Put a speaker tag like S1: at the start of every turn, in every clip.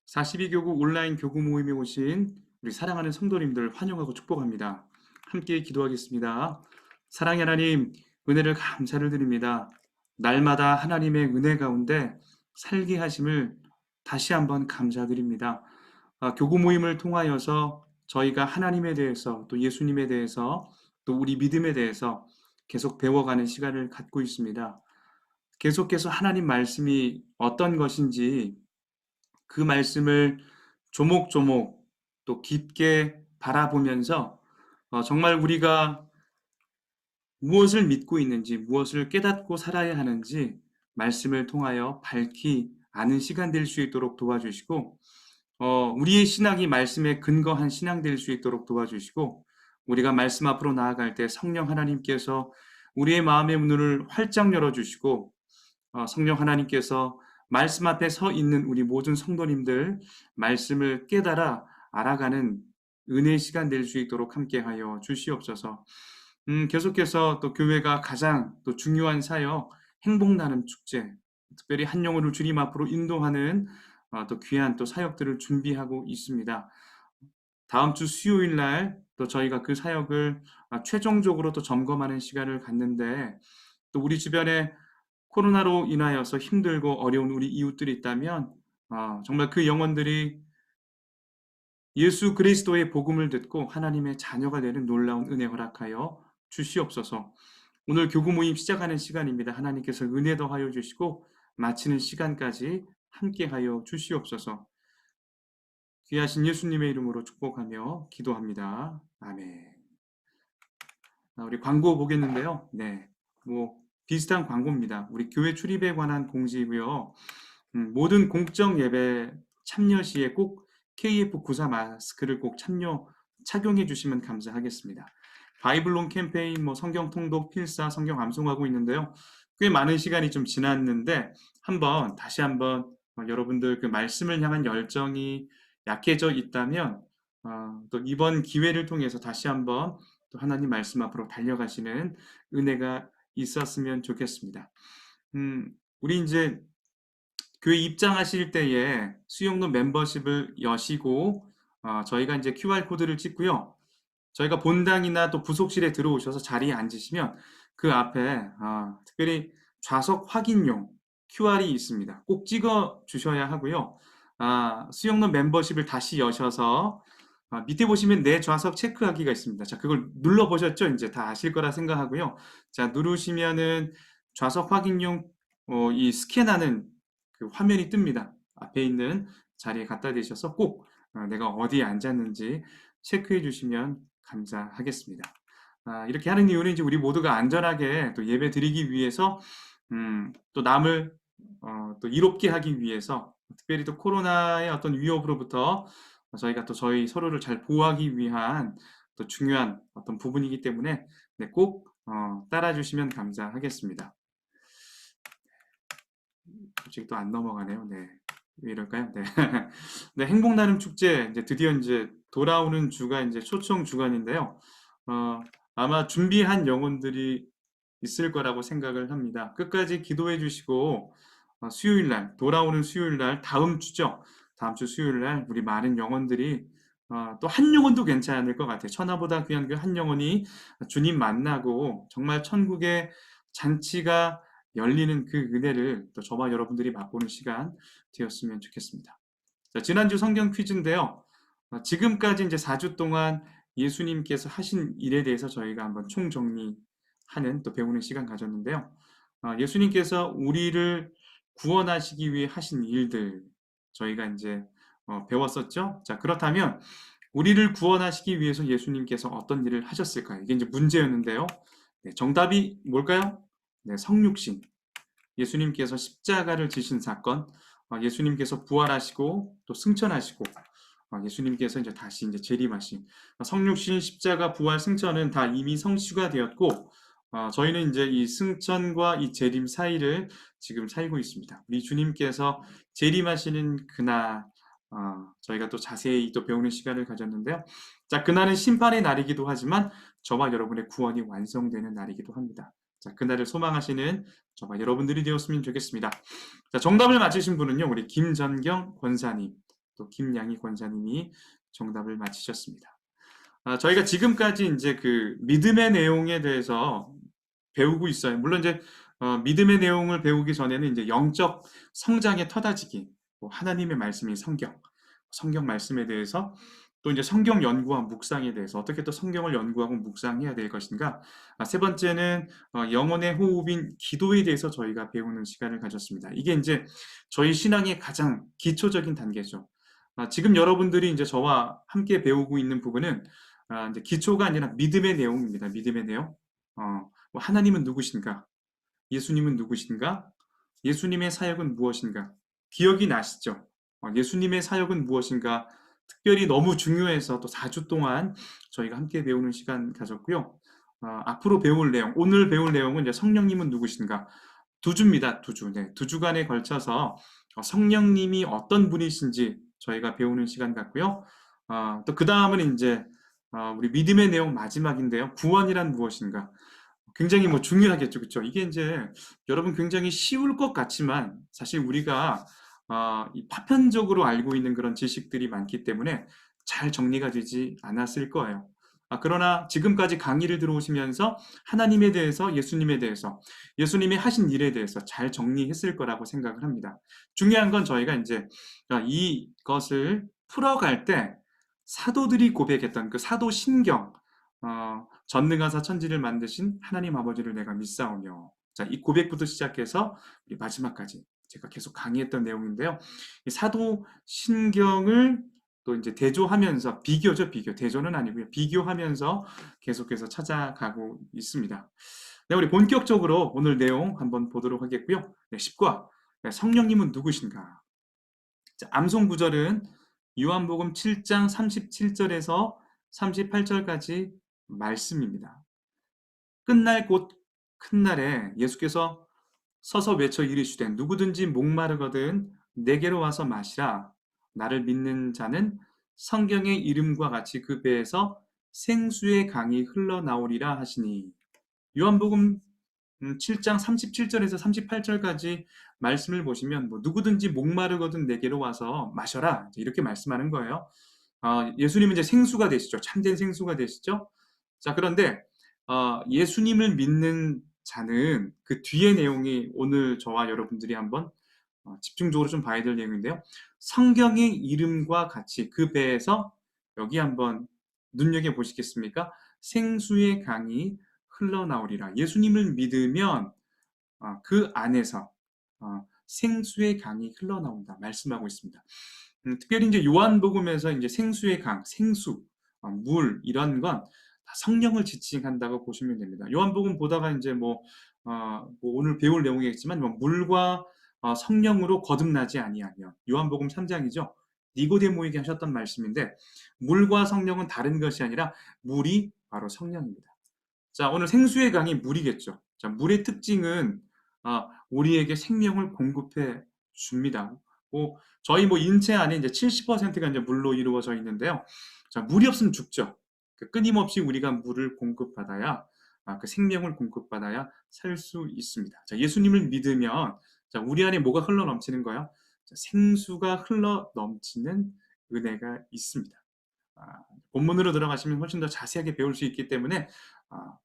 S1: 42교구 온라인 교구 모임에 오신 우리 사랑하는 성도님들 환영하고 축복합니다. 함께 기도하겠습니다. 사랑의 하나님, 은혜를 감사를 드립니다. 날마다 하나님의 은혜 가운데 살게 하심을 다시 한번 감사드립니다. 교구 모임을 통하여서 저희가 하나님에 대해서 또 예수님에 대해서 또 우리 믿음에 대해서 계속 배워가는 시간을 갖고 있습니다. 계속해서 하나님 말씀이 어떤 것인지 그 말씀을 조목조목 또 깊게 바라보면서 정말 우리가 무엇을 믿고 있는지, 무엇을 깨닫고 살아야 하는지 말씀을 통하여 밝히 아는 시간 될 수 있도록 도와주시고, 우리의 신앙이 말씀에 근거한 신앙 될 수 있도록 도와주시고, 우리가 말씀 앞으로 나아갈 때 성령 하나님께서 우리의 마음의 문을 활짝 열어주시고, 성령 하나님께서 말씀 앞에 서 있는 우리 모든 성도님들 말씀을 깨달아 알아가는 은혜의 시간 될 수 있도록 함께하여 주시옵소서. 계속해서 또 교회가 가장 또 중요한 사역 행복 나눔 축제, 특별히 한 영혼을 주님 앞으로 인도하는 또 귀한 또 사역들을 준비하고 있습니다. 다음 주 수요일 날 또 저희가 그 사역을 최종적으로 또 점검하는 시간을 갖는데, 또 우리 주변에 코로나로 인하여서 힘들고 어려운 우리 이웃들이 있다면 정말 그 영혼들이 예수 그리스도의 복음을 듣고 하나님의 자녀가 되는 놀라운 은혜 허락하여 주시옵소서. 오늘 교구 모임 시작하는 시간입니다. 하나님께서 은혜 더하여 주시고 마치는 시간까지 함께하여 주시옵소서. 귀하신 예수님의 이름으로 축복하며 기도합니다. 아멘. 우리 광고 보겠는데요. 네, 뭐 비슷한 광고입니다. 우리 교회 출입에 관한 공지이고요. 모든 공적 예배 참여 시에 꼭 KF94 마스크를 꼭 착용해 주시면 감사하겠습니다. 바이블론 캠페인, 성경 통독 필사, 성경 암송하고 있는데요. 꽤 많은 시간이 좀 지났는데 다시 한번 여러분들 그 말씀을 향한 열정이 약해져 있다면 또 이번 기회를 통해서 다시 한번 또 하나님 말씀 앞으로 달려가시는 은혜가 있었으면 좋겠습니다. 우리 이제 교회 입장하실 때에 수용로 멤버십을 여시고 저희가 이제 QR코드를 찍고요. 저희가 본당이나 또 부속실에 들어오셔서 자리에 앉으시면 그 앞에 특별히 좌석 확인용 QR이 있습니다. 꼭 찍어 주셔야 하고요. 수용로 멤버십을 다시 여셔서 밑에 보시면 내 좌석 체크하기가 있습니다. 자, 그걸 눌러보셨죠? 이제 다 아실 거라 생각하고요. 자, 누르시면은 좌석 확인용 이 스캔하는 그 화면이 뜹니다. 앞에 있는 자리에 갖다 대셔서 꼭 내가 어디에 앉았는지 체크해 주시면 감사하겠습니다. 이렇게 하는 이유는 이제 우리 모두가 안전하게 또 예배 드리기 위해서, 또 남을 또 이롭게 하기 위해서, 특별히 또 코로나의 어떤 위협으로부터 저희가 또 저희 서로를 잘 보호하기 위한 또 중요한 어떤 부분이기 때문에 네, 꼭 따라 주시면 감사하겠습니다. 솔직히 또 안 넘어가네요. 네. 왜 이럴까요? 네. 네, 행복 나눔 축제 이제 드디어 이제 돌아오는 주가 이제 초청 주간인데요. 아마 준비한 영혼들이 있을 거라고 생각을 합니다. 끝까지 기도해 주시고 수요일 날, 돌아오는 수요일 날, 다음 주죠. 다음 주 수요일 날 우리 많은 영혼들이 또 한 영혼도 괜찮을 것 같아요. 천하보다 귀한 그 한 영혼이 주님 만나고 정말 천국의 잔치가 열리는 그 은혜를 또 저와 여러분들이 맛보는 시간 되었으면 좋겠습니다. 자, 지난주 성경 퀴즈인데요. 지금까지 이제 4주 동안 예수님께서 하신 일에 대해서 저희가 한번 총정리하는 또 배우는 시간 가졌는데요. 예수님께서 우리를 구원하시기 위해 하신 일들 저희가 이제 배웠었죠. 자, 그렇다면 우리를 구원하시기 위해서 예수님께서 어떤 일을 하셨을까요? 이게 이제 문제였는데요. 네, 정답이 뭘까요? 네, 성육신. 예수님께서 십자가를 지신 사건, 예수님께서 부활하시고 또 승천하시고, 예수님께서 이제 다시 이제 재림하신 성육신, 십자가, 부활, 승천은 다 이미 성취가 되었고, 저희는 이제 이 승천과 이 재림 사이를 지금 살고 있습니다. 우리 주님께서 재림하시는 그날, 저희가 또 자세히 또 배우는 시간을 가졌는데요. 자, 그날은 심판의 날이기도 하지만 저와 여러분의 구원이 완성되는 날이기도 합니다. 자, 그날을 소망하시는 저와 여러분들이 되었으면 좋겠습니다. 자, 정답을 맞히신 분은요, 우리 김전경 권사님. 또 김양희 권사님이 정답을 맞히셨습니다. 저희가 지금까지 이제 그 믿음의 내용에 대해서 배우고 있어요. 물론 이제 믿음의 내용을 배우기 전에는 이제 영적 성장의 터다지기, 뭐 하나님의 말씀인 성경 말씀에 대해서 또 이제 성경 연구와 묵상에 대해서 어떻게 또 성경을 연구하고 묵상해야 될 것인가. 세 번째는 영혼의 호흡인 기도에 대해서 저희가 배우는 시간을 가졌습니다. 이게 이제 저희 신앙의 가장 기초적인 단계죠. 지금 여러분들이 이제 저와 함께 배우고 있는 부분은 이제 기초가 아니라 믿음의 내용입니다. 믿음의 내용. 뭐 하나님은 누구신가? 예수님은 누구신가? 예수님의 사역은 무엇인가? 기억이 나시죠? 예수님의 사역은 무엇인가? 특별히 너무 중요해서 또 4주 동안 저희가 함께 배우는 시간 가졌고요. 앞으로 배울 내용, 오늘 배울 내용은 이제 성령님은 누구신가? 두 주입니다. 두 주. 네, 두 주간에 걸쳐서 성령님이 어떤 분이신지 저희가 배우는 시간 같고요. 또 그 다음은 이제 우리 믿음의 내용 마지막인데요. 구원이란 무엇인가? 굉장히 뭐 중요하겠죠, 그렇죠? 이게 이제 여러분 굉장히 쉬울 것 같지만 사실 우리가 이 파편적으로 알고 있는 그런 지식들이 많기 때문에 잘 정리가 되지 않았을 거예요. 그러나 지금까지 강의를 들어오시면서 하나님에 대해서, 예수님에 대해서, 예수님이 하신 일에 대해서 잘 정리했을 거라고 생각을 합니다. 중요한 건 저희가 이제 이것을 풀어갈 때 사도들이 고백했던 그 사도신경, 전능하사 천지를 만드신 하나님 아버지를 내가 믿사오며, 자, 이 고백부터 시작해서 우리 마지막까지 제가 계속 강의했던 내용인데요. 이 사도신경을 또 이제 대조하면서 비교죠, 비교. 대조는 아니고요. 비교하면서 계속해서 찾아가고 있습니다. 네, 우리 본격적으로 오늘 내용 한번 보도록 하겠고요. 네, 10과 성령님은 누구신가? 자, 암송 구절은 요한복음 7장 37절에서 38절까지 말씀입니다. 끝날 곧 큰 날에 예수께서 서서 외쳐 이르시되 누구든지 목마르거든 내게로 와서 마시라. 나를 믿는 자는 성경의 이름과 같이 그 배에서 생수의 강이 흘러나오리라 하시니. 요한복음 7장 37절에서 38절까지 말씀을 보시면 뭐 누구든지 목마르거든 내게로 와서 마셔라 이렇게 말씀하는 거예요. 예수님은 이제 생수가 되시죠. 참된 생수가 되시죠. 자, 그런데 예수님을 믿는 자는 그 뒤의 내용이 오늘 저와 여러분들이 한번 집중적으로 좀 봐야 될 내용인데요. 성경의 이름과 같이 그 배에서 여기 한번 눈여겨보시겠습니까? 생수의 강이 흘러나오리라. 예수님을 믿으면 그 안에서 생수의 강이 흘러나온다 말씀하고 있습니다. 특별히 이제 요한복음에서 이제 생수의 강, 생수, 물 이런 건 다 성령을 지칭한다고 보시면 됩니다. 요한복음 보다가 이제 뭐 오늘 배울 내용이겠지만 뭐 물과 성령으로 거듭나지 아니하면 요한복음 3장이죠. 니고데모에게 하셨던 말씀인데 물과 성령은 다른 것이 아니라 물이 바로 성령입니다. 자, 오늘 생수의 강이 물이겠죠. 자, 물의 특징은 우리에게 생명을 공급해 줍니다. 저희 인체 안에 이제 70%가 이제 물로 이루어져 있는데요. 자, 물이 없으면 죽죠. 끊임없이 우리가 물을 공급받아야 그 생명을 공급받아야 살 수 있습니다. 자, 예수님을 믿으면 자, 우리 안에 뭐가 흘러 넘치는 거예요? 자, 생수가 흘러 넘치는 은혜가 있습니다. 본문으로 들어가시면 훨씬 더 자세하게 배울 수 있기 때문에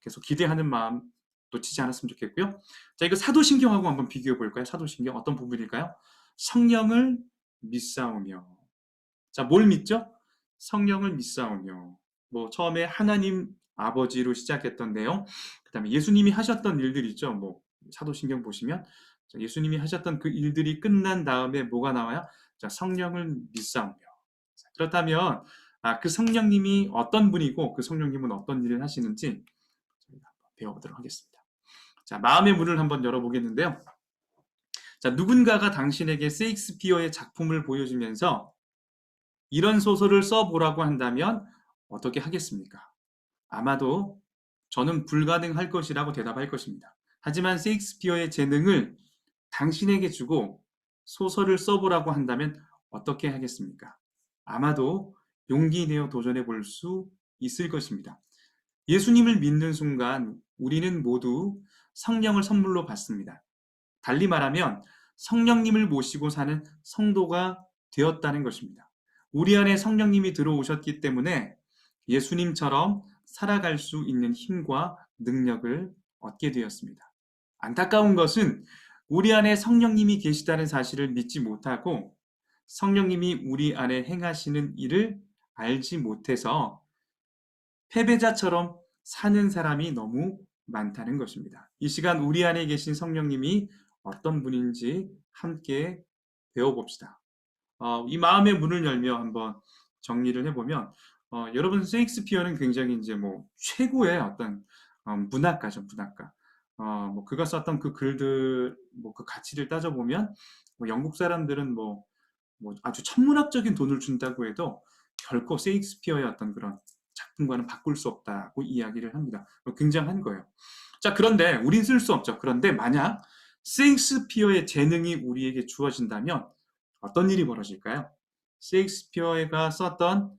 S1: 계속 기대하는 마음 놓치지 않았으면 좋겠고요. 자, 이거 사도신경하고 한번 비교해 볼까요? 사도신경 어떤 부분일까요? 성령을 믿사오며. 자, 뭘 믿죠? 성령을 믿사오며. 처음에 하나님 아버지로 시작했던 내용, 그 다음에 예수님이 하셨던 일들 있죠. 사도신경 보시면 예수님이 하셨던 그 일들이 끝난 다음에 뭐가 나와요? 자, 성령을 믿사오며. 그렇다면 그 성령님이 어떤 분이고 그 성령님은 어떤 일을 하시는지 저희가 한번 배워보도록 하겠습니다. 자, 마음의 문을 한번 열어보겠는데요. 자, 누군가가 당신에게 셰익스피어의 작품을 보여주면서 이런 소설을 써보라고 한다면 어떻게 하겠습니까? 아마도 저는 불가능할 것이라고 대답할 것입니다. 하지만 셰익스피어의 재능을 당신에게 주고 소설을 써보라고 한다면 어떻게 하겠습니까? 아마도 용기 내어 도전해 볼 수 있을 것입니다. 예수님을 믿는 순간 우리는 모두 성령을 선물로 받습니다. 달리 말하면 성령님을 모시고 사는 성도가 되었다는 것입니다. 우리 안에 성령님이 들어오셨기 때문에 예수님처럼 살아갈 수 있는 힘과 능력을 얻게 되었습니다. 안타까운 것은 우리 안에 성령님이 계시다는 사실을 믿지 못하고 성령님이 우리 안에 행하시는 일을 알지 못해서 패배자처럼 사는 사람이 너무 많다는 것입니다. 이 시간 우리 안에 계신 성령님이 어떤 분인지 함께 배워봅시다. 이 마음의 문을 열며 한번 정리를 해보면, 여러분 셰익스피어는 굉장히 이제 뭐 최고의 어떤 문학가죠, 문학가. 뭐 그가 썼던 그 글들, 뭐 그 가치를 따져보면, 뭐 영국 사람들은 뭐 아주 천문학적인 돈을 준다고 해도 결코 셰익스피어의 어떤 그런 작품과는 바꿀 수 없다고 이야기를 합니다. 굉장한 거예요. 자, 그런데 우린 쓸 수 없죠. 그런데 만약 셰익스피어의 재능이 우리에게 주어진다면 어떤 일이 벌어질까요? 셰익스피어가 썼던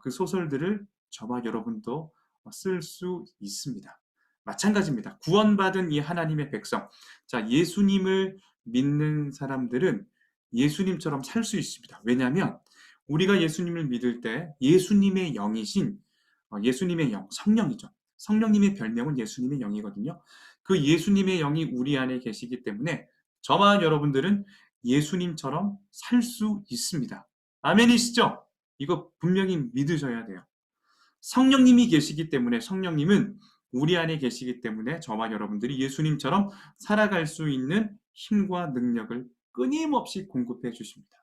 S1: 그 소설들을 저와 여러분도 쓸 수 있습니다. 마찬가지입니다. 구원받은 이 하나님의 백성, 자, 예수님을 믿는 사람들은 예수님처럼 살 수 있습니다. 왜냐하면 우리가 예수님을 믿을 때 예수님의 영이신 예수님의 영, 성령이죠. 성령님의 별명은 예수님의 영이거든요. 그 예수님의 영이 우리 안에 계시기 때문에 저와 여러분들은 예수님처럼 살 수 있습니다. 아멘이시죠? 이거 분명히 믿으셔야 돼요. 성령님이 계시기 때문에 성령님은 우리 안에 계시기 때문에 저와 여러분들이 예수님처럼 살아갈 수 있는 힘과 능력을 끊임없이 공급해 주십니다.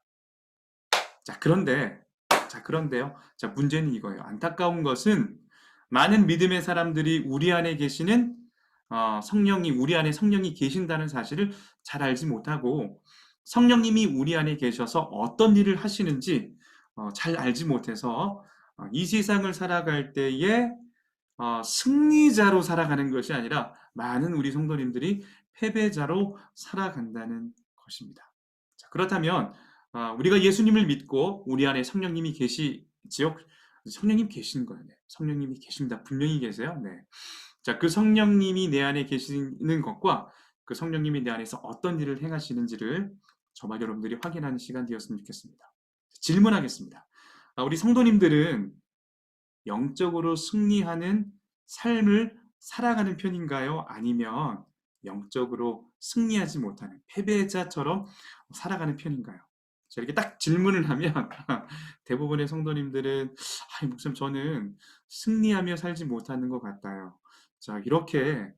S1: 자, 그런데요. 자, 문제는 이거예요. 안타까운 것은 많은 믿음의 사람들이 우리 안에 계시는 우리 안에 성령이 계신다는 사실을 잘 알지 못하고 성령님이 우리 안에 계셔서 어떤 일을 하시는지 잘 알지 못해서 이 세상을 살아갈 때에 승리자로 살아가는 것이 아니라 많은 우리 성도님들이 패배자로 살아간다는 것입니다. 자, 그렇다면 우리가 예수님을 믿고 우리 안에 성령님이 계시지요? 성령님 계시는 거예요. 네. 성령님이 계십니다. 분명히 계세요. 네. 자, 그 성령님이 내 안에 계시는 것과 그 성령님이 내 안에서 어떤 일을 행하시는지를 저와 여러분들이 확인하는 시간 되었으면 좋겠습니다. 질문하겠습니다. 우리 성도님들은 영적으로 승리하는 삶을 살아가는 편인가요? 아니면 영적으로 승리하지 못하는 패배자처럼 살아가는 편인가요? 자, 이렇게 딱 질문을 하면 대부분의 성도님들은 목사님 저는 승리하며 살지 못하는 것 같아요. 자, 이렇게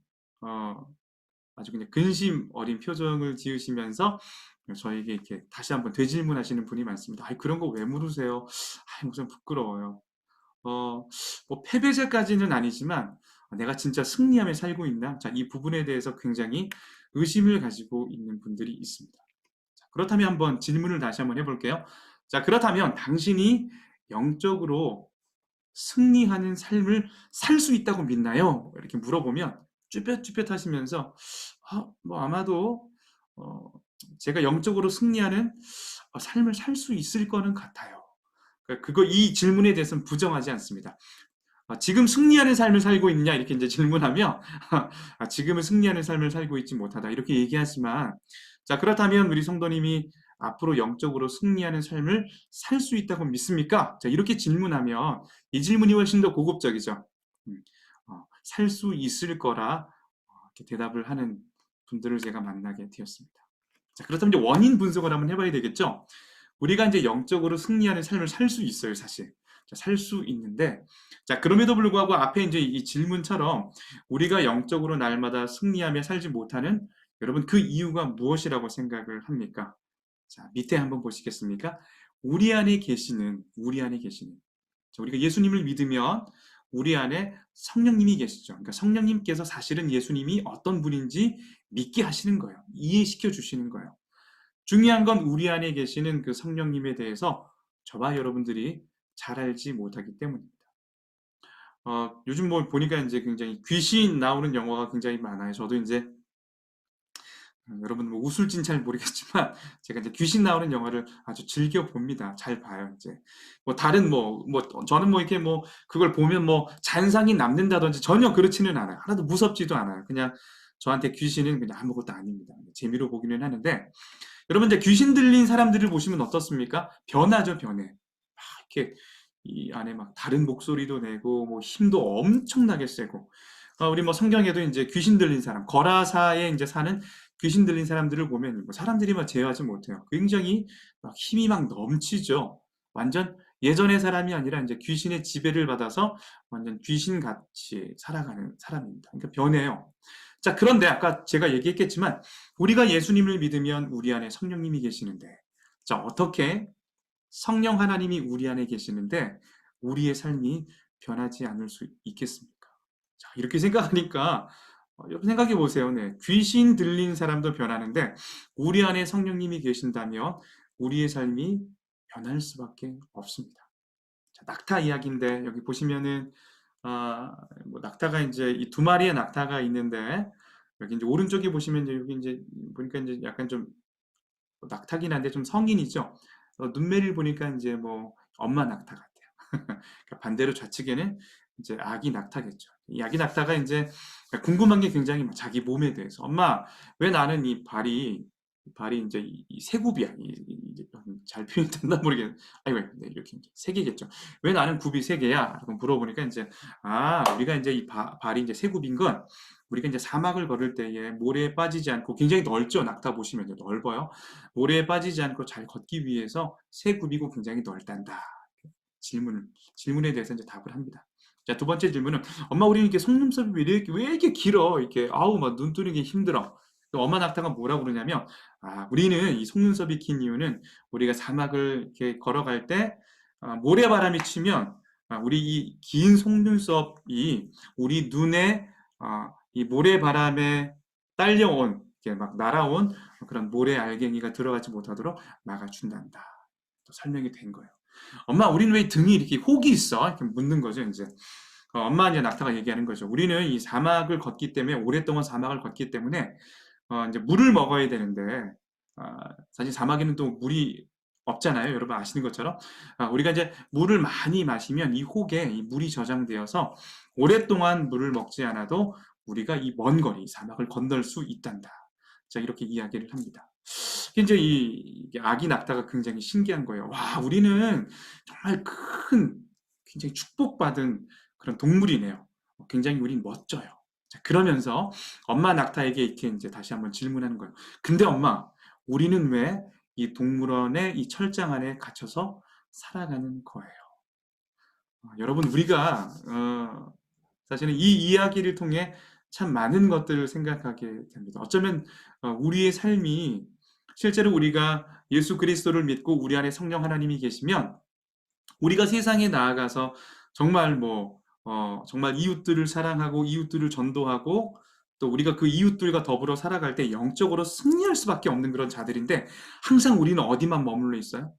S1: 아주 그냥 근심 어린 표정을 지으시면서 저에게 이렇게 다시 한번 되질문하시는 분이 많습니다. 그런 거 왜 물으세요? 목사님 부끄러워요. 뭐 패배자까지는 아니지만 내가 진짜 승리하며 살고 있나? 자, 이 부분에 대해서 굉장히 의심을 가지고 있는 분들이 있습니다. 자, 그렇다면 한번 질문을 다시 한번 해볼게요. 자, 그렇다면 당신이 영적으로 승리하는 삶을 살 수 있다고 믿나요? 이렇게 물어보면 쭈뼛쭈뼛 하시면서 뭐 아마도 제가 영적으로 승리하는 삶을 살 수 있을 거는 같아요. 이 질문에 대해서는 부정하지 않습니다. 지금 승리하는 삶을 살고 있느냐 이렇게 이제 질문하면 지금은 승리하는 삶을 살고 있지 못하다 이렇게 얘기하지만 자, 그렇다면 우리 성도님이 앞으로 영적으로 승리하는 삶을 살 수 있다고 믿습니까? 자, 이렇게 질문하면 이 질문이 훨씬 더 고급적이죠. 살 수 있을 거라 이렇게 대답을 하는 분들을 제가 만나게 되었습니다. 자, 그렇다면 이제 원인 분석을 한번 해봐야 되겠죠. 우리가 이제 영적으로 승리하는 삶을 살 수 있어요, 사실. 살 수 있는데, 자, 그럼에도 불구하고 앞에 이제 이 질문처럼 우리가 영적으로 날마다 승리하며 살지 못하는 여러분 그 이유가 무엇이라고 생각을 합니까? 자, 밑에 한번 보시겠습니까? 우리 안에 계시는, 자, 우리가 예수님을 믿으면 우리 안에 성령님이 계시죠. 그러니까 성령님께서 사실은 예수님이 어떤 분인지 믿게 하시는 거예요. 이해시켜 주시는 거예요. 중요한 건 우리 안에 계시는 그 성령님에 대해서 저와 여러분들이 잘 알지 못하기 때문입니다. 요즘 뭐 보니까 이제 굉장히 귀신 나오는 영화가 굉장히 많아요. 저도 이제 여러분 뭐 웃을진 잘 모르겠지만 제가 이제 귀신 나오는 영화를 아주 즐겨 봅니다. 잘 봐요. 이제 뭐 다른 저는 뭐 이렇게 뭐 그걸 보면 뭐 잔상이 남는다든지 전혀 그렇지는 않아요. 하나도 무섭지도 않아요. 그냥 저한테 귀신은 그냥 아무것도 아닙니다. 재미로 보기는 하는데 여러분 이제 귀신 들린 사람들을 보시면 어떻습니까? 변하죠, 변해. 이렇게 이 안에 막 다른 목소리도 내고 뭐 힘도 엄청나게 세고 우리 뭐 성경에도 이제 귀신 들린 사람, 거라사에 이제 사는 귀신 들린 사람들을 보면 뭐 사람들이 막 제어하지 못해요. 굉장히 막 힘이 막 넘치죠. 완전 예전의 사람이 아니라 이제 귀신의 지배를 받아서 완전 귀신같이 살아가는 사람입니다. 그러니까 변해요. 자, 그런데 아까 제가 얘기했겠지만 우리가 예수님을 믿으면 우리 안에 성령님이 계시는데, 자, 어떻게 성령 하나님이 우리 안에 계시는데 우리의 삶이 변하지 않을 수 있겠습니까? 자, 이렇게 생각하니까 여러분 생각해 보세요. 네. 귀신 들린 사람도 변하는데 우리 안에 성령님이 계신다면 우리의 삶이 변할 수밖에 없습니다. 자, 낙타 이야기인데 여기 보시면은 뭐 낙타가 이제 이 두 마리의 낙타가 있는데 여기 이제 오른쪽에 보시면 이제 여기 이제 보니까 이제 약간 좀 낙타긴 한데 좀 성인이죠. 눈매를 보니까 이제 뭐 엄마 낙타 같아요. 그러니까 반대로 좌측에는 이제 아기 낙타겠죠. 이 아기 낙타가 이제 궁금한 게 굉장히 자기 몸에 대해서 엄마 왜 나는 이 발이 이제 이 세 굽이야. 이제 잘 표현이 됐나 모르겠는데 아이고 네, 이렇게 이제 세 개겠죠. 왜 나는 굽이 세 개야? 라고 물어보니까 이제 우리가 이제 이 발이 이제 세 굽인 건 우리가 이제 사막을 걸을 때에 모래에 빠지지 않고 굉장히 넓죠. 낙타 보시면 넓어요. 모래에 빠지지 않고 잘 걷기 위해서 세 굽이고 굉장히 넓단다. 질문에 대해서 이제 답을 합니다. 자, 두 번째 질문은 엄마 우리는 이렇게 속눈썹이 왜 이렇게 길어? 이렇게 아우 막 눈 뜨는 게 힘들어. 엄마 낙타가 뭐라고 그러냐면 우리는 이 속눈썹이 긴 이유는 우리가 사막을 이렇게 걸어갈 때 모래바람이 치면 우리 이 긴 속눈썹이 우리 눈에 이 모래바람에 딸려온 이렇게 막 날아온 그런 모래 알갱이가 들어가지 못하도록 막아준단다. 또 설명이 된 거예요. 엄마, 우리는 왜 등이 이렇게 혹이 있어? 이렇게 묻는 거죠, 이제. 엄마 이제 낙타가 얘기하는 거죠. 우리는 이 사막을 걷기 때문에, 오랫동안 사막을 걷기 때문에, 이제 물을 먹어야 되는데, 사실 사막에는 또 물이 없잖아요. 여러분 아시는 것처럼. 우리가 이제 물을 많이 마시면 이 혹에 이 물이 저장되어서 오랫동안 물을 먹지 않아도 우리가 이 먼 거리, 사막을 건널 수 있단다. 자, 이렇게 이야기를 합니다. 이제 이 아기 낙타가 굉장히 신기한 거예요. 와, 우리는 정말 굉장히 축복받은 그런 동물이네요. 굉장히 우린 멋져요. 자, 그러면서 엄마 낙타에게 이렇게 이제 다시 한번 질문하는 거예요. 근데 엄마, 우리는 왜 이 동물원의 이 철장 안에 갇혀서 살아가는 거예요? 여러분, 우리가 사실은 이 이야기를 통해 참 많은 것들을 생각하게 됩니다. 어쩌면 우리의 삶이 실제로 우리가 예수 그리스도를 믿고 우리 안에 성령 하나님이 계시면 우리가 세상에 나아가서 정말 정말 이웃들을 사랑하고 이웃들을 전도하고 또 우리가 그 이웃들과 더불어 살아갈 때 영적으로 승리할 수밖에 없는 그런 자들인데 항상 우리는 어디만 머물러 있어요?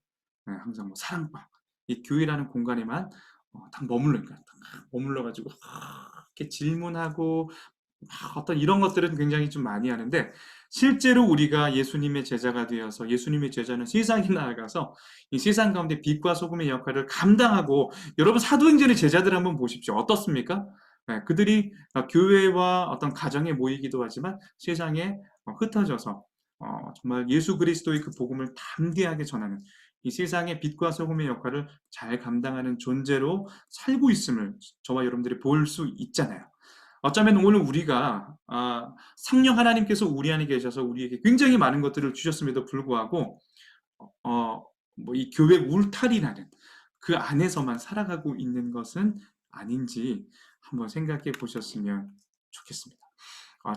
S1: 네, 항상 뭐 사랑방, 이 교회라는 공간에만 딱 머물러가지고 이렇게 질문하고 어떤 이런 것들은 굉장히 좀 많이 하는데 실제로 우리가 예수님의 제자가 되어서 예수님의 제자는 세상에 나아가서 이 세상 가운데 빛과 소금의 역할을 감당하고 여러분 사도행전의 제자들 한번 보십시오. 어떻습니까? 네, 그들이 교회와 어떤 가정에 모이기도 하지만 세상에 흩어져서 정말 예수 그리스도의 그 복음을 담대하게 전하는 이 세상의 빛과 소금의 역할을 잘 감당하는 존재로 살고 있음을 저와 여러분들이 볼 수 있잖아요. 어쩌면 오늘 우리가 성령 하나님께서 우리 안에 계셔서 우리에게 굉장히 많은 것들을 주셨음에도 불구하고 뭐 이 교회 울타리라는 그 안에서만 살아가고 있는 것은 아닌지 한번 생각해 보셨으면 좋겠습니다.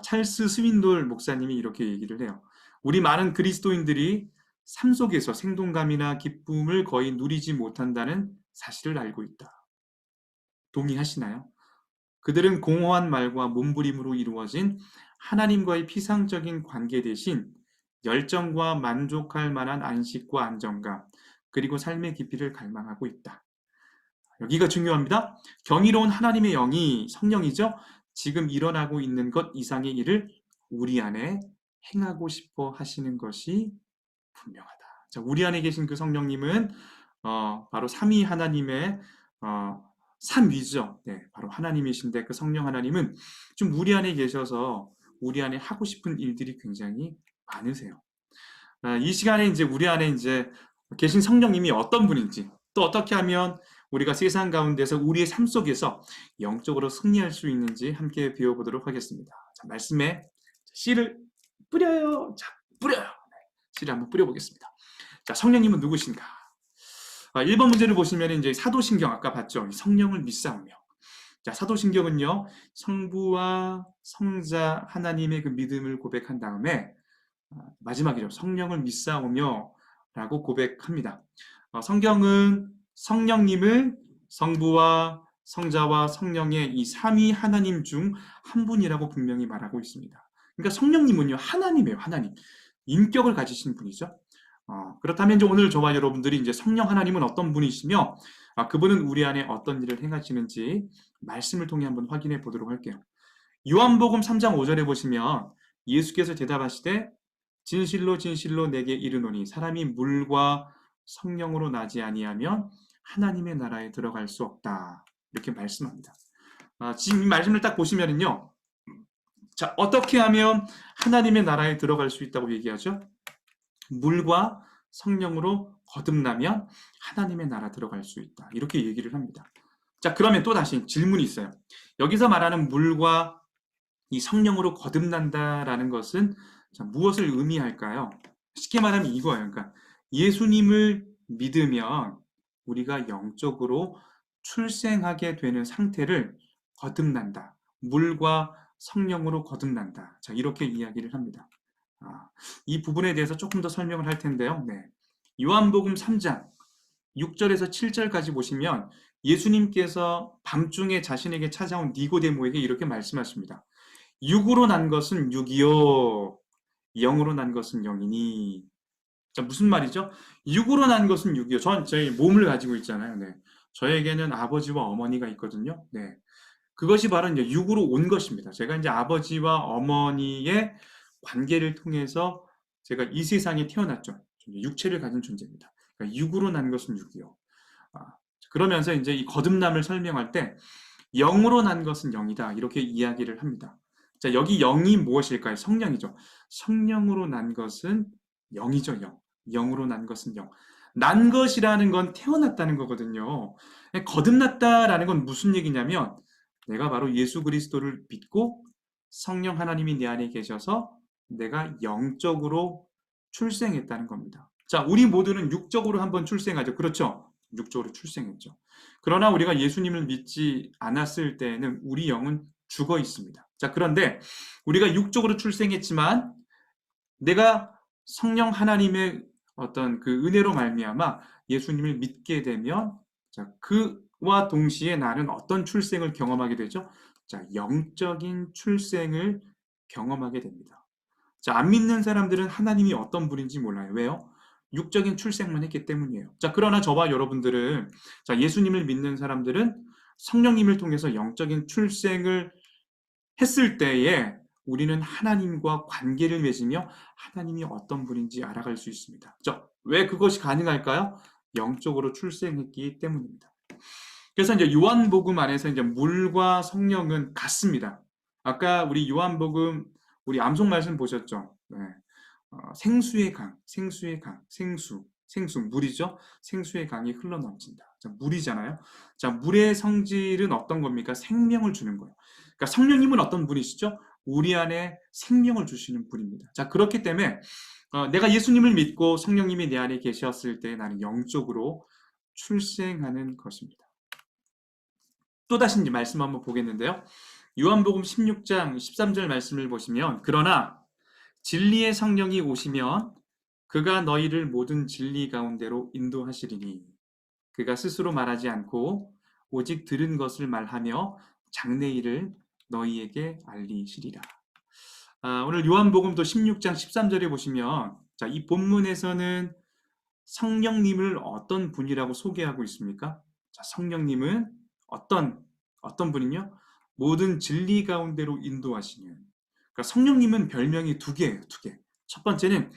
S1: 찰스 스윈돌 목사님이 이렇게 얘기를 해요. 우리 많은 그리스도인들이 삶 속에서 생동감이나 기쁨을 거의 누리지 못한다는 사실을 알고 있다. 동의하시나요? 그들은 공허한 말과 몸부림으로 이루어진 하나님과의 피상적인 관계 대신 열정과 만족할 만한 안식과 안정감, 그리고 삶의 깊이를 갈망하고 있다. 여기가 중요합니다. 경이로운 하나님의 영이 성령이죠. 지금 일어나고 있는 것 이상의 일을 우리 안에 행하고 싶어 하시는 것이 분명하다. 자, 우리 안에 계신 그 성령님은 바로 삼위 하나님의 삼위죠. 네, 바로 하나님이신데 그 성령 하나님은 좀 우리 안에 계셔서 우리 안에 하고 싶은 일들이 굉장히 많으세요. 이 시간에 이제 우리 안에 이제 계신 성령님이 어떤 분인지 또 어떻게 하면 우리가 세상 가운데서 우리의 삶 속에서 영적으로 승리할 수 있는지 함께 배워보도록 하겠습니다. 자, 말씀에 씨를 뿌려요. 자, 뿌려요. 씨를 한번 뿌려보겠습니다. 자, 성령님은 누구신가? 1번 문제를 보시면 이제 사도신경 아까 봤죠? 성령을 믿사오며. 자, 사도신경은요, 성부와 성자 하나님의 그 믿음을 고백한 다음에 마지막이죠. 성령을 믿사오며 라고 고백합니다. 성경은 성령님을 성부와 성자와 성령의 이 삼위 하나님 중 한 분이라고 분명히 말하고 있습니다. 그러니까 성령님은요, 하나님이에요. 하나님. 인격을 가지신 분이죠. 그렇다면 이제 오늘 저와 여러분들이 이제 성령 하나님은 어떤 분이시며 그분은 우리 안에 어떤 일을 행하시는지 말씀을 통해 한번 확인해 보도록 할게요. 요한복음 3장 5절에 보시면 예수께서 대답하시되 진실로 진실로 내게 이르노니 사람이 물과 성령으로 나지 아니하면 하나님의 나라에 들어갈 수 없다. 이렇게 말씀합니다. 지금 이 말씀을 딱 보시면은요. 자, 어떻게 하면 하나님의 나라에 들어갈 수 있다고 얘기하죠? 물과 성령으로 거듭나면 하나님의 나라 들어갈 수 있다. 이렇게 얘기를 합니다. 자, 그러면 또 다시 질문이 있어요. 여기서 말하는 물과 이 성령으로 거듭난다라는 것은 자, 무엇을 의미할까요? 쉽게 말하면 이거예요. 그러니까 예수님을 믿으면 우리가 영적으로 출생하게 되는 상태를 거듭난다. 물과 성령으로 거듭난다. 자, 이렇게 이야기를 합니다. 이 부분에 대해서 조금 더 설명을 할 텐데요. 네. 요한복음 3장 6절에서 7절까지 보시면 예수님께서 밤중에 자신에게 찾아온 니고데모에게 이렇게 말씀하십니다. 육으로 난 것은 육이요, 영으로 난 것은 영이니. 자, 무슨 말이죠? 육으로 난 것은 육이요. 저희 몸을 가지고 있잖아요. 네. 저에게는 아버지와 어머니가 있거든요. 네. 그것이 바로 이제 육으로 온 것입니다. 제가 이제 아버지와 어머니의 관계를 통해서 제가 이 세상에 태어났죠. 육체를 가진 존재입니다. 그러니까 육으로 난 것은 육이요. 그러면서 이제 이 거듭남을 설명할 때 영으로 난 것은 영이다. 이렇게 이야기를 합니다. 자, 여기 영이 무엇일까요? 성령이죠. 성령으로 난 것은 영이죠, 영. 영으로 난 것은 영. 난 것이라는 건 태어났다는 거거든요. 거듭났다라는 건 무슨 얘기냐면 내가 바로 예수 그리스도를 믿고 성령 하나님이 내 안에 계셔서 내가 영적으로 출생했다는 겁니다. 자, 우리 모두는 육적으로 한번 출생하죠. 그렇죠? 육적으로 출생했죠. 그러나 우리가 예수님을 믿지 않았을 때에는 우리 영은 죽어 있습니다. 자, 그런데 우리가 육적으로 출생했지만 내가 성령 하나님의 어떤 그 은혜로 말미암아 예수님을 믿게 되면 자, 그와 동시에 나는 어떤 출생을 경험하게 되죠? 자, 영적인 출생을 경험하게 됩니다. 자, 안 믿는 사람들은 하나님이 어떤 분인지 몰라요. 왜요? 육적인 출생만 했기 때문이에요. 자, 그러나 저와 여러분들은 자, 예수님을 믿는 사람들은 성령님을 통해서 영적인 출생을 했을 때에 우리는 하나님과 관계를 맺으며 하나님이 어떤 분인지 알아갈 수 있습니다. 자, 왜 그것이 가능할까요? 영적으로 출생했기 때문입니다. 그래서 이제 요한복음 안에서 이제 물과 성령은 같습니다. 아까 우리 요한복음 우리 암송 말씀 보셨죠? 네. 생수의 강, 생수의 강, 생수, 물이죠? 생수의 강이 흘러넘친다. 자, 물이잖아요. 자, 물의 성질은 어떤 겁니까? 생명을 주는 거예요. 그러니까 성령님은 어떤 분이시죠? 우리 안에 생명을 주시는 분입니다. 자, 그렇기 때문에 내가 예수님을 믿고 성령님이 내 안에 계셨을 때 나는 영적으로 출생하는 것입니다. 또다시 이제 말씀 한번 보겠는데요. 요한복음 16장 13절 말씀을 보시면 그러나 진리의 성령이 오시면 그가 너희를 모든 진리 가운데로 인도하시리니 그가 스스로 말하지 않고 오직 들은 것을 말하며 장래일을 너희에게 알리시리라. 오늘 요한복음도 16장 13절에 보시면 자, 이 본문에서는 성령님을 어떤 분이라고 소개하고 있습니까? 자, 성령님은 어떤 분이요? 모든 진리 가운데로 인도하시는. 그러니까 성령님은 별명이 두 개예요, 두 개. 첫 번째는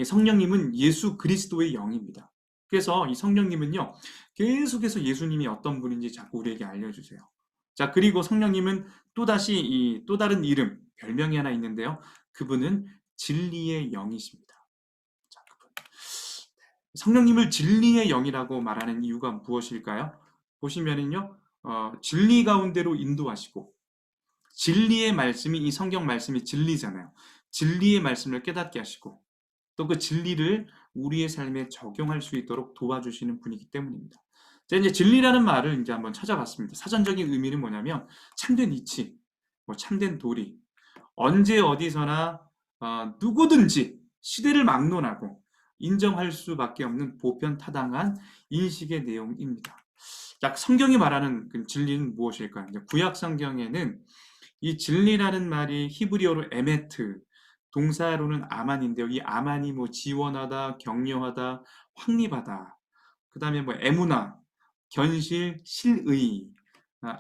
S1: 성령님은 예수 그리스도의 영입니다. 그래서 이 성령님은요, 계속해서 예수님이 어떤 분인지 자꾸 우리에게 알려주세요. 자, 그리고 성령님은 또다시 또 다른 이름, 별명이 하나 있는데요. 그분은 진리의 영이십니다. 자, 그분. 성령님을 진리의 영이라고 말하는 이유가 무엇일까요? 보시면은요, 진리 가운데로 인도하시고, 진리의 말씀이, 이 성경 말씀이 진리잖아요. 진리의 말씀을 깨닫게 하시고, 또 그 진리를 우리의 삶에 적용할 수 있도록 도와주시는 분이기 때문입니다. 자, 이제 진리라는 말을 이제 한번 찾아봤습니다. 사전적인 의미는 뭐냐면, 참된 이치, 뭐 참된 도리, 언제 어디서나 누구든지 시대를 막론하고 인정할 수밖에 없는 보편타당한 인식의 내용입니다. 자, 성경이 말하는 그 진리는 무엇일까요? 이제 구약 성경에는 이 진리라는 말이 히브리어로 에메트, 동사로는 아만인데요. 이 아만이 뭐 지원하다, 격려하다, 확립하다. 그 다음에 뭐 에무나, 견실, 실의,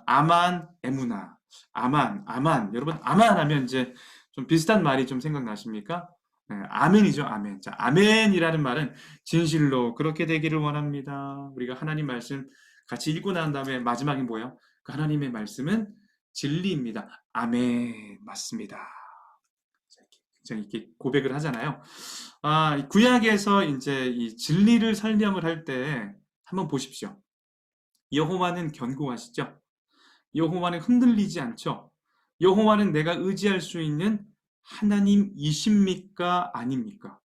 S1: 아만, 에무나, 아만. 여러분, 아만 하면 이제 좀 비슷한 말이 좀 생각나십니까? 네, 아멘이죠, 아멘. 자, 아멘이라는 말은 진실로 그렇게 되기를 원합니다. 우리가 하나님 말씀 같이 읽고 난 다음에 마지막에 뭐예요? 그 하나님의 말씀은 진리입니다. 아멘, 맞습니다. 굉장히 이렇게 고백을 하잖아요. 구약에서 이제 이 진리를 설명을 할 때 한번 보십시오. 여호와는 견고하시죠? 여호와는 흔들리지 않죠? 여호와는 내가 의지할 수 있는 하나님이십니까? 아닙니까?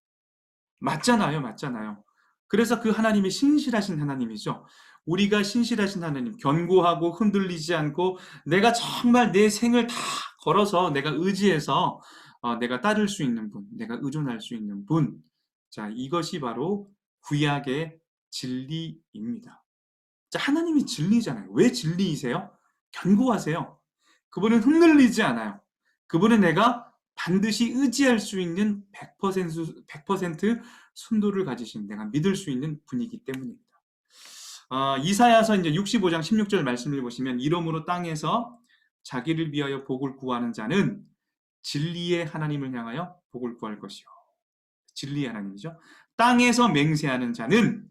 S1: 맞잖아요, 맞잖아요. 그래서 그 하나님이 신실하신 하나님이죠. 우리가 신실하신 하나님, 견고하고 흔들리지 않고 내가 정말 내 생을 다 걸어서 내가 의지해서 내가 따를 수 있는 분, 내가 의존할 수 있는 분. 자, 이것이 바로 구약의 진리입니다. 자, 하나님이 진리잖아요. 왜 진리이세요? 견고하세요. 그분은 흔들리지 않아요. 그분은 내가 반드시 의지할 수 있는 100% 순도를 가지신, 내가 믿을 수 있는 분이기 때문입니다. 이사야서 이제 65장 16절 말씀을 보시면, 이러므로 땅에서 자기를 위하여 복을 구하는 자는 진리의 하나님을 향하여 복을 구할 것이요. 진리의 하나님이죠. 땅에서 맹세하는 자는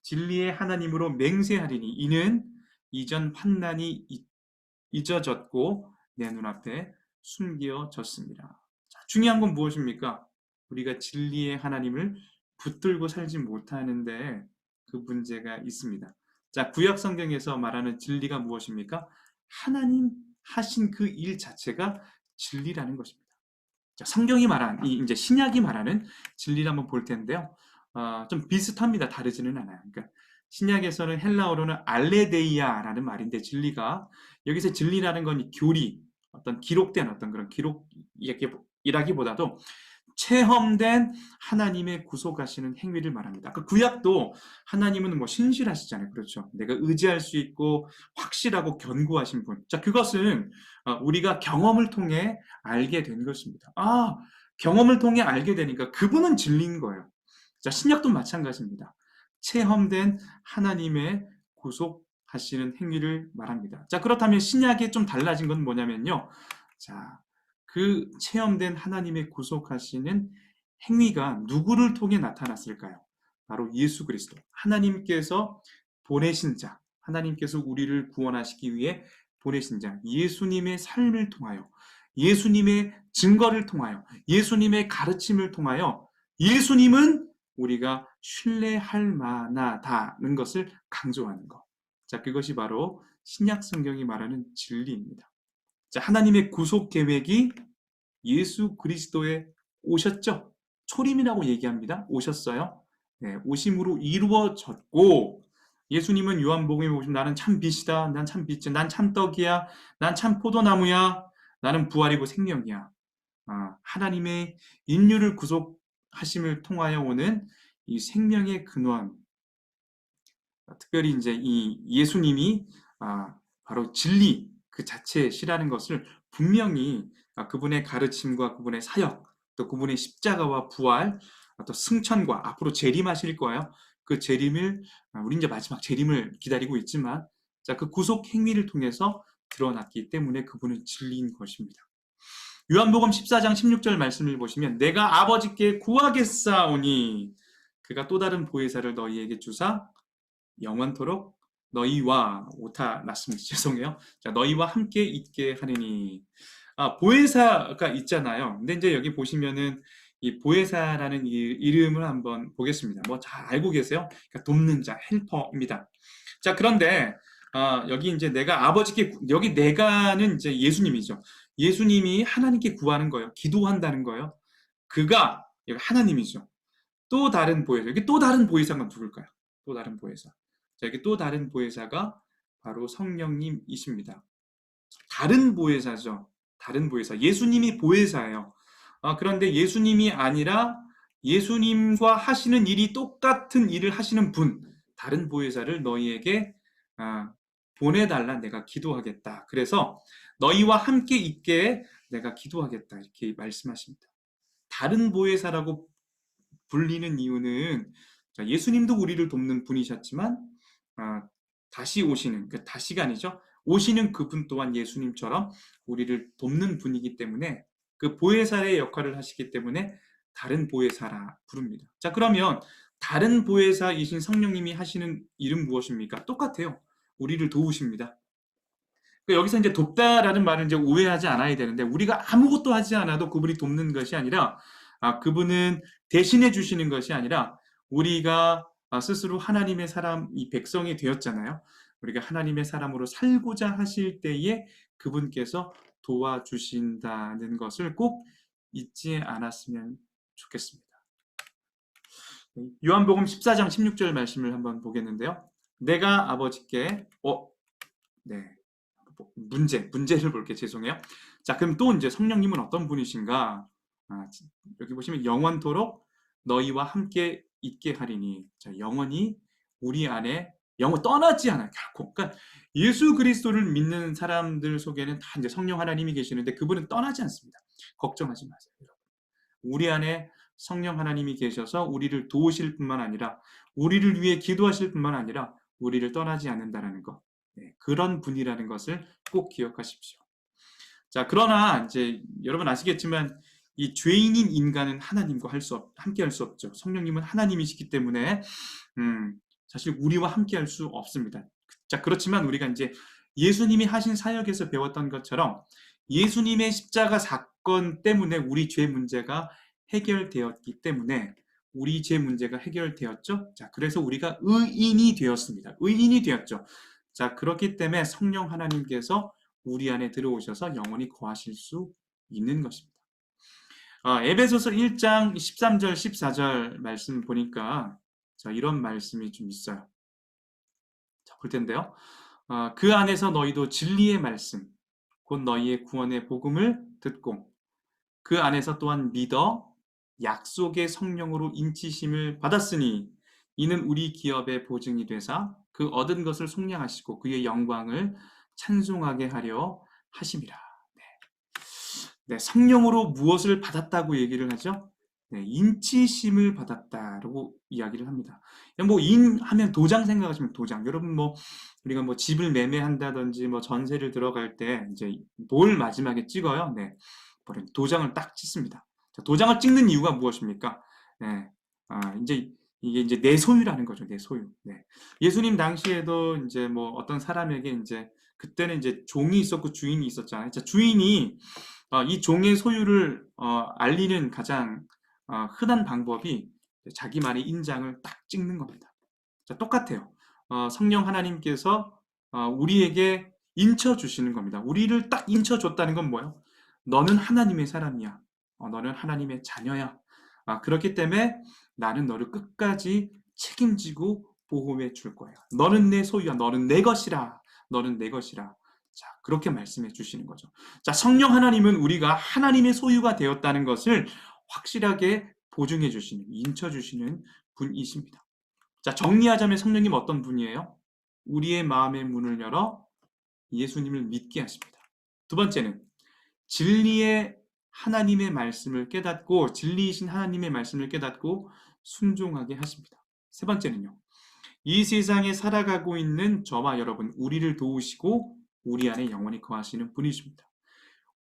S1: 진리의 하나님으로 맹세하리니 이는 이전 환난이 잊어졌고 내 눈앞에 숨겨졌습니다. 자, 중요한 건 무엇입니까? 우리가 진리의 하나님을 붙들고 살지 못하는데 그 문제가 있습니다. 자, 구약 성경에서 말하는 진리가 무엇입니까? 하나님 하신 그 일 자체가 진리라는 것입니다. 자, 성경이 말한 이제 신약이 말하는 진리를 한번 볼 텐데요. 좀 비슷합니다. 다르지는 않아요. 그러니까 신약에서는 헬라어로는 알레데이아라는 말인데 진리가 여기서 진리라는 건 교리, 어떤 기록된 어떤 그런 기록이라기보다도 체험된 하나님의 구속하시는 행위를 말합니다. 그 구약도 하나님은 뭐 신실하시잖아요. 그렇죠. 내가 의지할 수 있고 확실하고 견고하신 분. 자, 그것은 우리가 경험을 통해 알게 된 것입니다. 경험을 통해 알게 되니까 그분은 진리인 거예요. 자, 신약도 마찬가지입니다. 체험된 하나님의 구속하시는 행위를 말합니다. 자, 그렇다면 신약이 좀 달라진 건 뭐냐면요. 자, 그 체험된 하나님의 구속하시는 행위가 누구를 통해 나타났을까요? 바로 예수 그리스도. 하나님께서 보내신 자, 하나님께서 우리를 구원하시기 위해 보내신 자, 예수님의 삶을 통하여, 예수님의 증거를 통하여, 예수님의 가르침을 통하여 예수님은 우리가 신뢰할 만하다는 것을 강조하는 것. 자, 그것이 바로 신약 성경이 말하는 진리입니다. 자, 하나님의 구속 계획이 예수 그리스도에 오셨죠. 초림이라고 얘기합니다. 오셨어요. 네, 오심으로 이루어졌고, 예수님은 요한복음에 보시면 나는 참 빛이다. 난 참 빛이야. 난 참 떡이야. 난 참 포도나무야. 나는 부활이고 생명이야. 하나님의 인류를 구속하심을 통하여 오는 이 생명의 근원, 특별히 이제 이 예수님이 바로 진리 그 자체시라는 것을 분명히 그분의 가르침과 그분의 사역, 또 그분의 십자가와 부활, 또 승천과 앞으로 재림하실 거예요. 그 재림을 우리 이제 마지막 재림을 기다리고 있지만, 자, 그 구속 행위를 통해서 드러났기 때문에 그분은 진리인 것입니다. 요한복음 14장 16절 말씀을 보시면 내가 아버지께 구하겠사오니 그가 또 다른 보혜사를 너희에게 주사 영원토록 너희와 오타 났습니다. 죄송해요. 자, 너희와 함께 있게 하느니. 보혜사가 있잖아요. 근데 이제 여기 보시면은 이 보혜사라는 이 이름을 한번 보겠습니다. 뭐 잘 알고 계세요? 그러니까 돕는 자, 헬퍼입니다. 자, 그런데 여기 이제 내가 아버지께 여기 내가는 이제 예수님이죠. 예수님이 하나님께 구하는 거예요. 기도한다는 거예요. 그가 여기 하나님이죠. 또 다른 보혜사. 여기 또 다른 보혜사가 누굴까요? 또 다른 보혜사. 자, 여기 또 다른 보혜사가 바로 성령님이십니다. 다른 보혜사죠. 다른 보혜사. 예수님이 보혜사예요. 그런데 예수님이 아니라 예수님과 하시는 일이 똑같은 일을 하시는 분, 다른 보혜사를 너희에게 보내달라 내가 기도하겠다. 그래서 너희와 함께 있게 내가 기도하겠다. 이렇게 말씀하십니다. 다른 보혜사라고 불리는 이유는 예수님도 우리를 돕는 분이셨지만 다시 오시는, 그 다시가 아니죠. 오시는 그분 또한 예수님처럼 우리를 돕는 분이기 때문에 그 보혜사의 역할을 하시기 때문에 다른 보혜사라 부릅니다. 자, 그러면 다른 보혜사이신 성령님이 하시는 일은 무엇입니까? 똑같아요. 우리를 도우십니다. 여기서 이제 돕다라는 말을 이제 오해하지 않아야 되는데, 우리가 아무것도 하지 않아도 그분이 돕는 것이 아니라, 그분은 대신해 주시는 것이 아니라, 우리가 스스로 하나님의 사람, 이 백성이 되었잖아요. 우리가 하나님의 사람으로 살고자 하실 때에 그분께서 도와주신다는 것을 꼭 잊지 않았으면 좋겠습니다. 요한복음 14장 16절 말씀을 한번 보겠는데요. 내가 아버지께, 네. 문제를 볼게요. 죄송해요. 자, 그럼 또 이제 성령님은 어떤 분이신가? 여기 보시면 영원토록 너희와 함께 있게 하리니. 자, 영원히 우리 안에 영원 떠나지 않아요. 결코. 그러니까 예수 그리스도를 믿는 사람들 속에는 다 이제 성령 하나님이 계시는데 그분은 떠나지 않습니다. 걱정하지 마세요, 여러분. 우리 안에 성령 하나님이 계셔서 우리를 도우실 뿐만 아니라 우리를 위해 기도하실 뿐만 아니라 우리를 떠나지 않는다라는 것. 네, 그런 분이라는 것을 꼭 기억하십시오. 자, 그러나 이제 여러분 아시겠지만 이 죄인인 인간은 하나님과 함께 할 수 없죠. 성령님은 하나님이시기 때문에 사실 우리와 함께 할 수 없습니다. 자, 그렇지만 우리가 이제 예수님이 하신 사역에서 배웠던 것처럼 예수님의 십자가 사건 때문에 우리 죄 문제가 해결되었기 때문에 우리 죄 문제가 해결되었죠. 자, 그래서 우리가 의인이 되었습니다. 의인이 되었죠. 자, 그렇기 때문에 성령 하나님께서 우리 안에 들어오셔서 영원히 거하실 수 있는 것입니다. 에베소서 1장 13절 14절 말씀 보니까 자, 이런 말씀이 좀 있어요. 자, 볼 텐데요. 그 안에서 너희도 진리의 말씀, 곧 너희의 구원의 복음을 듣고 그 안에서 또한 믿어 약속의 성령으로 인치심을 받았으니 이는 우리 기업의 보증이 되사 그 얻은 것을 속량하시고 그의 영광을 찬송하게 하려 하심이라. 네, 성령으로 무엇을 받았다고 얘기를 하죠? 네, 인치심을 받았다라고 이야기를 합니다. 뭐 인하면 도장 생각하시면 도장. 여러분 뭐 우리가 뭐 집을 매매한다든지 뭐 전세를 들어갈 때 이제 뭘 마지막에 찍어요? 네, 도장을 딱 찍습니다. 자, 도장을 찍는 이유가 무엇입니까? 네, 이제 이게 이제 내 소유라는 거죠. 내 소유. 네. 예수님 당시에도 이제 뭐 어떤 사람에게 이제 그때는 이제 종이 있었고 주인이 있었잖아요. 자, 주인이 이 종의 소유를 알리는 가장 흔한 방법이 자기만의 인장을 딱 찍는 겁니다. 자, 똑같아요. 성령 하나님께서 우리에게 인쳐주시는 겁니다. 우리를 딱 인쳐줬다는 건 뭐예요? 너는 하나님의 사람이야. 너는 하나님의 자녀야. 그렇기 때문에 나는 너를 끝까지 책임지고 보호해 줄 거야. 너는 내 소유야. 너는 내 것이라. 너는 내 것이라. 자, 그렇게 말씀해 주시는 거죠. 자, 성령 하나님은 우리가 하나님의 소유가 되었다는 것을 확실하게 보증해 주시는, 인쳐 주시는 분이십니다. 자, 정리하자면 성령님 어떤 분이에요? 우리의 마음의 문을 열어 예수님을 믿게 하십니다. 두 번째는 진리의 하나님의 말씀을 깨닫고 진리이신 하나님의 말씀을 깨닫고 순종하게 하십니다. 세 번째는요. 이 세상에 살아가고 있는 저와 여러분, 우리를 도우시고 우리 안에 영원히 거하시는 분이십니다.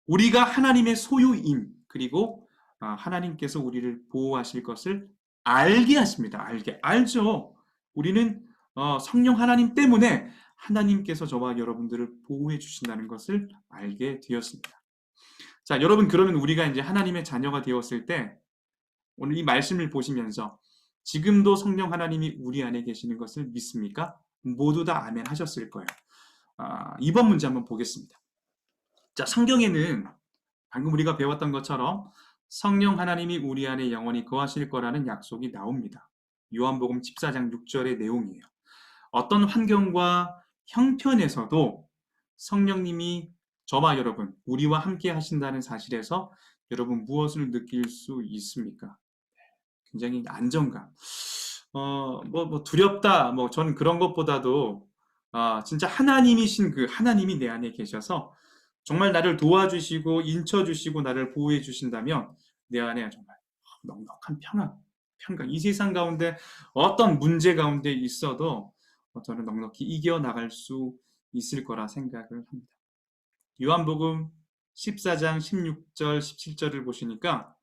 S1: 우리가 하나님의 소유임, 그리고 하나님께서 우리를 보호하실 것을 알게 하십니다. 알죠. 우리는 성령 하나님 때문에 하나님께서 저와 여러분들을 보호해 주신다는 것을 알게 되었습니다. 자, 여러분, 그러면 우리가 이제 하나님의 자녀가 되었을 때 오늘 이 말씀을 보시면서 지금도 성령 하나님이 우리 안에 계시는 것을 믿습니까? 모두 다 아멘 하셨을 거예요. 2번 문제 한번 보겠습니다. 자, 성경에는 방금 우리가 배웠던 것처럼 성령 하나님이 우리 안에 영원히 거하실 거라는 약속이 나옵니다. 요한복음 14장 6절의 내용이에요. 어떤 환경과 형편에서도 성령님이 저와 여러분, 우리와 함께 하신다는 사실에서 여러분 무엇을 느낄 수 있습니까? 굉장히 안정감. 두렵다. 저는 그런 것보다도 진짜 하나님이신 그 하나님이 내 안에 계셔서 정말 나를 도와주시고 인쳐주시고 나를 보호해 주신다면 내 안에 정말 넉넉한 평강. 이 세상 가운데 어떤 문제 가운데 있어도 저는 넉넉히 이겨나갈 수 있을 거라 생각을 합니다. 요한복음 14장 16절, 17절을 보시니까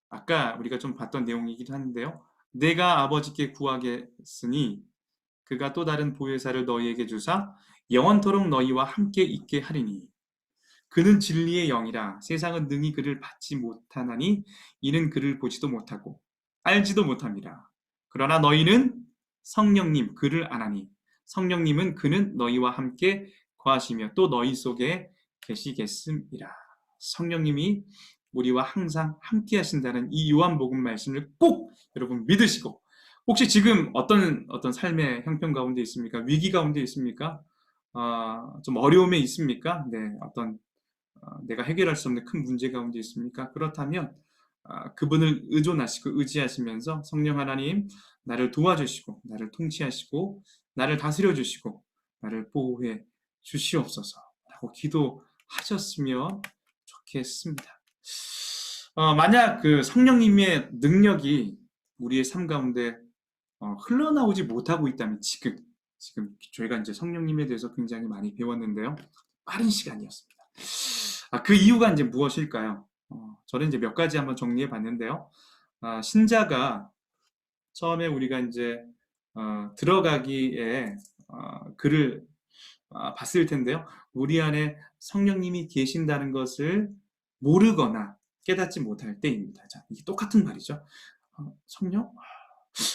S1: 아까 우리가 좀 봤던 내용이기도 한데요. 내가 아버지께 구하겠으니 그가 또 다른 보혜사를 너희에게 주사 영원토록 너희와 함께 있게 하리니 그는 진리의 영이라 세상은 능히 그를 받지 못하나니 이는 그를 보지도 못하고 알지도 못합니다. 그러나 너희는 성령님 그를 아나니 성령님은 그는 너희와 함께 거하시며 또 너희 속에 계시겠음이라. 성령님이 우리와 항상 함께 하신다는 이 요한복음 말씀을 꼭 여러분 믿으시고, 혹시 지금 어떤 삶의 형편 가운데 있습니까? 위기 가운데 있습니까? 좀 어려움에 있습니까? 네, 내가 해결할 수 없는 큰 문제 가운데 있습니까? 그렇다면 그분을 의존하시고 의지하시면서 성령 하나님 나를 도와주시고 나를 통치하시고 나를 다스려 주시고 나를 보호해 주시옵소서 라고 기도하셨으면 좋겠습니다. 만약 그 성령님의 능력이 우리의 삶 가운데 흘러나오지 못하고 있다면 지금 저희가 이제 성령님에 대해서 굉장히 많이 배웠는데요. 빠른 시간이었습니다. 그 이유가 이제 무엇일까요? 저는 이제 몇 가지 한번 정리해 봤는데요. 신자가 처음에 우리가 이제 들어가기에 글을 봤을 텐데요. 우리 안에 성령님이 계신다는 것을 모르거나 깨닫지 못할 때입니다. 자, 이게 똑같은 말이죠. 성령?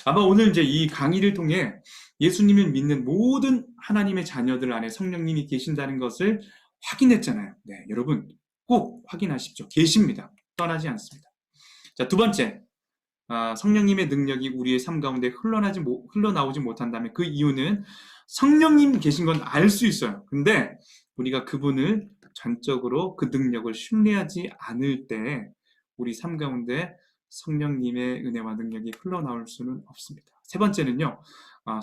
S1: 아마 오늘 이제 이 강의를 통해 예수님을 믿는 모든 하나님의 자녀들 안에 성령님이 계신다는 것을 확인했잖아요. 네, 여러분 꼭 확인하십시오. 계십니다. 떠나지 않습니다. 자, 두 번째, 성령님의 능력이 우리의 삶 가운데 흘러나오지 못한다면 그 이유는 성령님 계신 건 알 수 있어요. 근데 우리가 그분을 전적으로 그 능력을 신뢰하지 않을 때 우리 삶 가운데 성령님의 은혜와 능력이 흘러나올 수는 없습니다. 세 번째는요,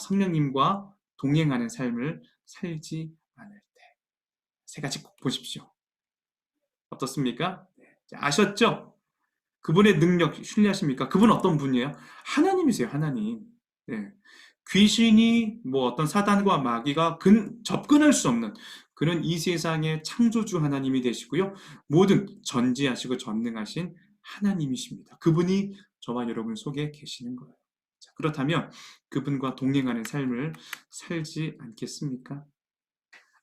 S1: 성령님과 동행하는 삶을 살지 않을 때. 세 가지 꼭 보십시오. 어떻습니까? 네, 아셨죠? 그분의 능력 신뢰하십니까? 그분 어떤 분이에요? 하나님이세요, 하나님. 네. 귀신이 어떤 사단과 마귀가 접근할 수 없는 그런 이 세상의 창조주 하나님이 되시고요. 모든 전지하시고 전능하신 하나님이십니다. 그분이 저와 여러분 속에 계시는 거예요. 자, 그렇다면 그분과 동행하는 삶을 살지 않겠습니까?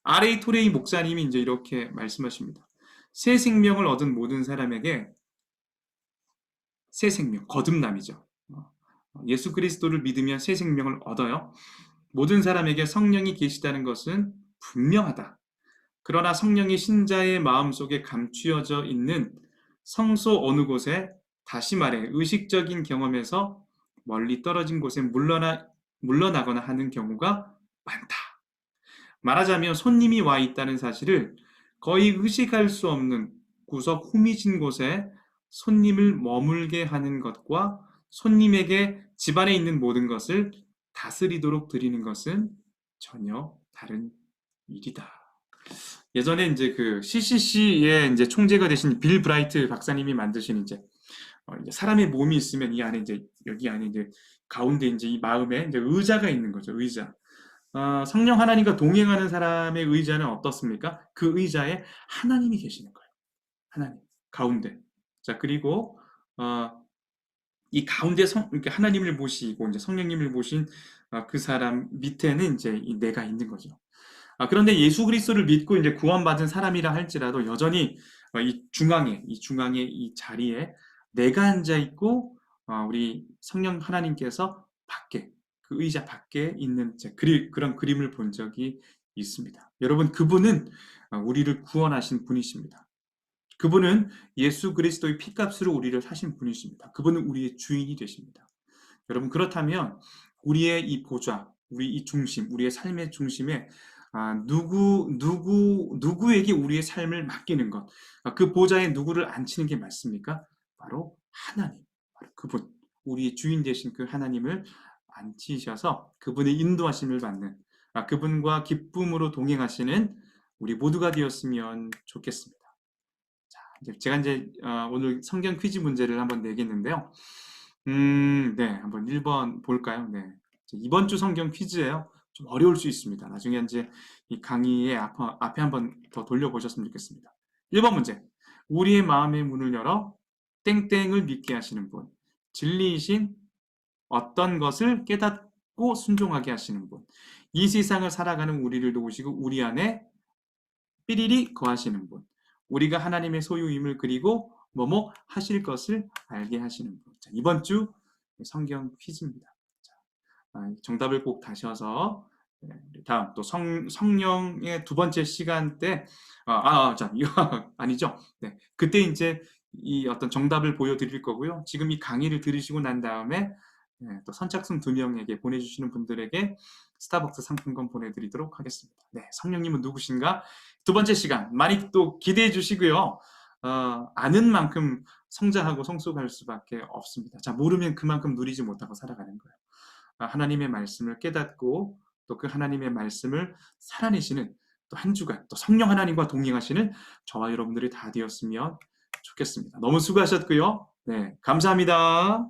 S1: R.A. 토레이 목사님이 이제 이렇게 말씀하십니다. 새 생명을 얻은 모든 사람에게 새 생명, 거듭남이죠. 예수 그리스도를 믿으면 새 생명을 얻어요. 모든 사람에게 성령이 계시다는 것은 분명하다. 그러나 성령이 신자의 마음속에 감추어져 있는 성소 어느 곳에, 다시 말해 의식적인 경험에서 멀리 떨어진 곳에 물러나거나 하는 경우가 많다. 말하자면 손님이 와 있다는 사실을 거의 의식할 수 없는 구석 후미진 곳에 손님을 머물게 하는 것과 손님에게 집안에 있는 모든 것을 다스리도록 드리는 것은 전혀 다른 일이다. 예전에 이제 그 CCC의 이제 총재가 되신 빌 브라이트 박사님이 만드신 이제 사람의 몸이 있으면 이 안에 이제 여기 안에 이제 가운데 이제 이 마음에 이제 의자가 있는 거죠. 의자. 성령 하나님과 동행하는 사람의 의자는 어떻습니까? 그 의자에 하나님이 계시는 거예요. 하나님 가운데. 자, 그리고 이 가운데 이렇게 하나님을 모시고 이제 성령님을 모신 그 사람 밑에는 이제 내가 있는 거죠. 그런데 예수 그리스도를 믿고 이제 구원받은 사람이라 할지라도 여전히 이 중앙에 이 자리에 내가 앉아 있고 우리 성령 하나님께서 밖에 그 의자 밖에 있는 그런 그림을 본 적이 있습니다. 여러분 그분은 우리를 구원하신 분이십니다. 그분은 예수 그리스도의 피값으로 우리를 사신 분이십니다. 그분은 우리의 주인이 되십니다. 여러분 그렇다면 우리의 이 보좌, 우리 이 중심, 우리의 삶의 중심에 누구에게 우리의 삶을 맡기는 것, 그 보좌에 누구를 앉히는 게 맞습니까? 바로 하나님, 바로 그분, 우리의 주인 되신 그 하나님을 앉히셔서 그분의 인도하심을 받는, 그분과 기쁨으로 동행하시는 우리 모두가 되었으면 좋겠습니다. 제가 이제 오늘 성경 퀴즈 문제를 한번 내겠는데요. 네, 한번 1번 볼까요? 네. 이번 주 성경 퀴즈예요. 좀 어려울 수 있습니다. 나중에 이제 이 강의의 앞에 한번 더 돌려보셨으면 좋겠습니다. 1번 문제. 우리의 마음의 문을 열어 땡땡을 믿게 하시는 분. 진리이신 어떤 것을 깨닫고 순종하게 하시는 분. 이 세상을 살아가는 우리를 도우시고 우리 안에 삐리리 거하시는 분. 우리가 하나님의 소유임을 그리고 뭐뭐 하실 것을 알게 하시는 분. 자, 이번 주 성경 퀴즈입니다. 자, 정답을 꼭 다셔서 다음 또 성령의 두 번째 시간 때 자, 이거 아니죠? 네, 그때 이제 이 어떤 정답을 보여드릴 거고요. 지금 이 강의를 들으시고 난 다음에 또 선착순 2명에게 보내주시는 분들에게 스타벅스 상품권 보내드리도록 하겠습니다. 네, 성령님은 누구신가? 두 번째 시간 많이 또 기대해 주시고요. 아는 만큼 성장하고 성숙할 수밖에 없습니다. 자, 모르면 그만큼 누리지 못하고 살아가는 거예요. 하나님의 말씀을 깨닫고 또 그 하나님의 말씀을 살아내시는 또 한 주간 또 성령 하나님과 동행하시는 저와 여러분들이 다 되었으면 좋겠습니다. 너무 수고하셨고요. 네, 감사합니다.